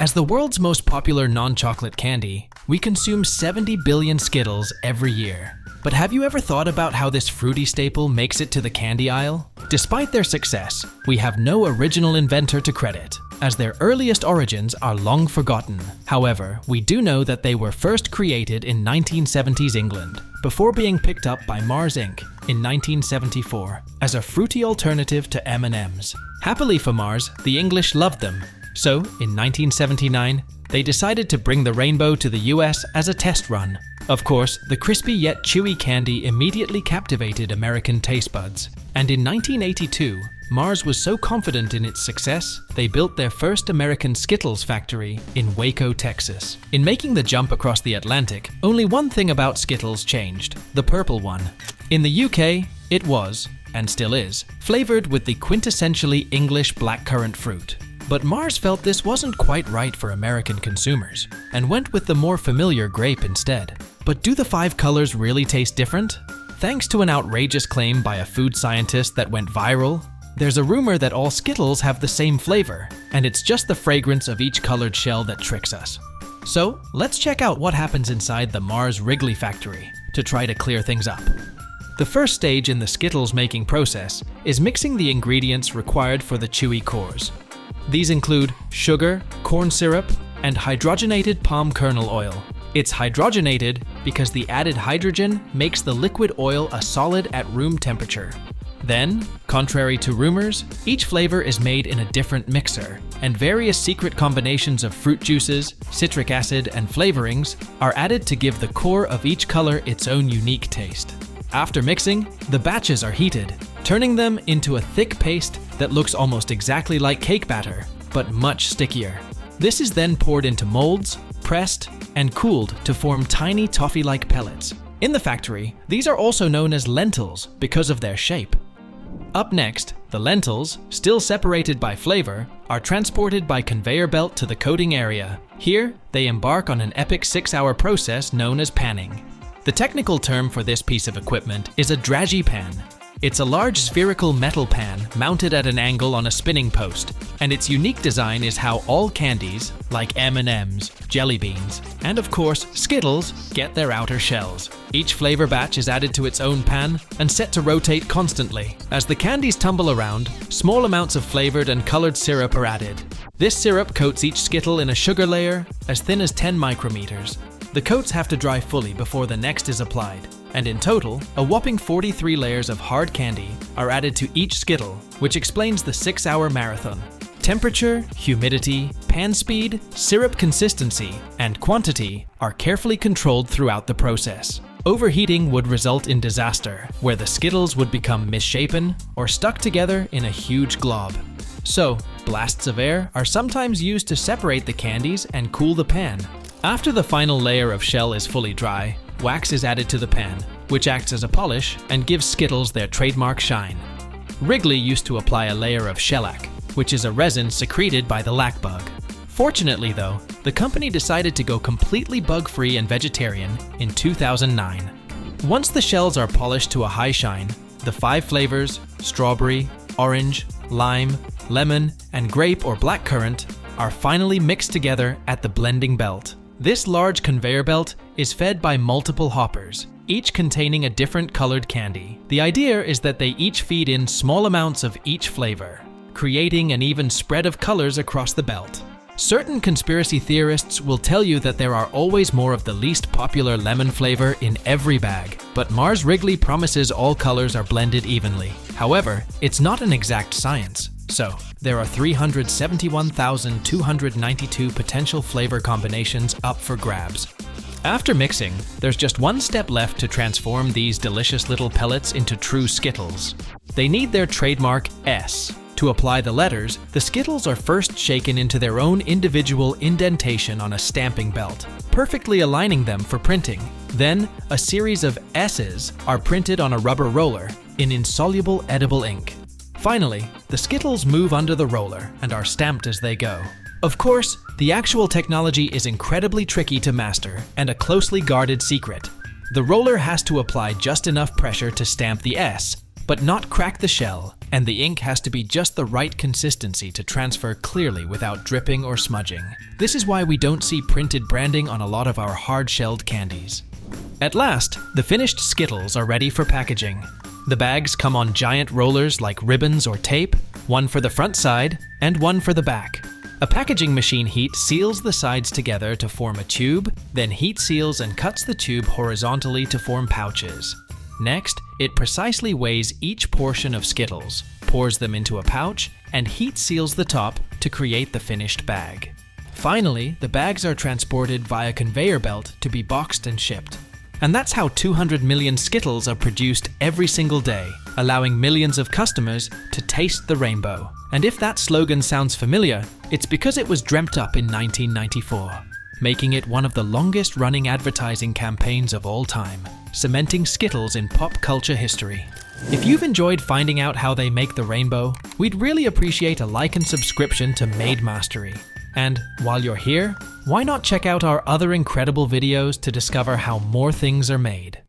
As the world's most popular non-chocolate candy, we consume 70 billion Skittles every year. But have you ever thought about how this fruity staple makes it to the candy aisle? Despite their success, we have no original inventor to credit, as their earliest origins are long forgotten. However, we do know that they were first created in 1970s England, before being picked up by Mars Inc. in 1974 as a fruity alternative to M&Ms. Happily for Mars, the English loved them. So, in 1979, they decided to bring the rainbow to the US as a test run. Of course, the crispy yet chewy candy immediately captivated American taste buds. And in 1982, Mars was so confident in its success, they built their first American Skittles factory in Waco, Texas. In making the jump across the Atlantic, only one thing about Skittles changed: the purple one. In the UK, it was, and still is, flavored with the quintessentially English blackcurrant fruit. But Mars felt this wasn't quite right for American consumers, and went with the more familiar grape instead. But do the 5 colors really taste different? Thanks to an outrageous claim by a food scientist that went viral, there's a rumor that all Skittles have the same flavor, and it's just the fragrance of each colored shell that tricks us. So, let's check out what happens inside the Mars Wrigley factory to try to clear things up. The first stage in the Skittles making process is mixing the ingredients required for the chewy cores. These include sugar, corn syrup, and hydrogenated palm kernel oil. It's hydrogenated because the added hydrogen makes the liquid oil a solid at room temperature. Then, contrary to rumors, each flavor is made in a different mixer, and various secret combinations of fruit juices, citric acid, and flavorings are added to give the core of each color its own unique taste. After mixing, the batches are heated, turning them into a thick paste that looks almost exactly like cake batter, but much stickier. This is then poured into molds, pressed, and cooled to form tiny toffee-like pellets. In the factory, these are also known as lentils because of their shape. Up next, the lentils, still separated by flavor, are transported by conveyor belt to the coating area. Here, they embark on an epic 6-hour process known as panning. The technical term for this piece of equipment is a dragée pan. It's a large spherical metal pan mounted at an angle on a spinning post, and its unique design is how all candies, like M&Ms, jelly beans, and of course Skittles, get their outer shells. Each flavor batch is added to its own pan and set to rotate constantly. As the candies tumble around, small amounts of flavored and colored syrup are added. This syrup coats each Skittle in a sugar layer as thin as 10 micrometers. The coats have to dry fully before the next is applied, and in total, a whopping 43 layers of hard candy are added to each Skittle, which explains the 6-hour marathon. Temperature, humidity, pan speed, syrup consistency, and quantity are carefully controlled throughout the process. Overheating would result in disaster, where the Skittles would become misshapen or stuck together in a huge glob. So, blasts of air are sometimes used to separate the candies and cool the pan. After the final layer of shell is fully dry, wax is added to the pan, which acts as a polish and gives Skittles their trademark shine. Wrigley used to apply a layer of shellac, which is a resin secreted by the lac bug. Fortunately though, the company decided to go completely bug-free and vegetarian in 2009. Once the shells are polished to a high shine, the 5 flavors, strawberry, orange, lime, lemon, and grape or blackcurrant, are finally mixed together at the blending belt. This large conveyor belt is fed by multiple hoppers, each containing a different colored candy. The idea is that they each feed in small amounts of each flavor, creating an even spread of colors across the belt. Certain conspiracy theorists will tell you that there are always more of the least popular lemon flavor in every bag, but Mars Wrigley promises all colors are blended evenly. However, it's not an exact science. So, there are 371,292 potential flavor combinations up for grabs. After mixing, there's just one step left to transform these delicious little pellets into true Skittles. They need their trademark S. To apply the letters, the Skittles are first shaken into their own individual indentation on a stamping belt, perfectly aligning them for printing. Then, a series of S's are printed on a rubber roller in insoluble edible ink. Finally, the Skittles move under the roller and are stamped as they go. Of course, the actual technology is incredibly tricky to master and a closely guarded secret. The roller has to apply just enough pressure to stamp the S, but not crack the shell, and the ink has to be just the right consistency to transfer clearly without dripping or smudging. This is why we don't see printed branding on a lot of our hard-shelled candies. At last, the finished Skittles are ready for packaging. The bags come on giant rollers like ribbons or tape, one for the front side and one for the back. A packaging machine heat seals the sides together to form a tube, then heat seals and cuts the tube horizontally to form pouches. Next, it precisely weighs each portion of Skittles, pours them into a pouch, and heat seals the top to create the finished bag. Finally, the bags are transported via conveyor belt to be boxed and shipped. And that's how 200 million Skittles are produced every single day, allowing millions of customers to taste the rainbow. And if that slogan sounds familiar, it's because it was dreamt up in 1994, making it one of the longest-running advertising campaigns of all time, cementing Skittles in pop culture history. If you've enjoyed finding out how they make the rainbow, we'd really appreciate a like and subscription to Made Mastery. And while you're here, why not check out our other incredible videos to discover how more things are made?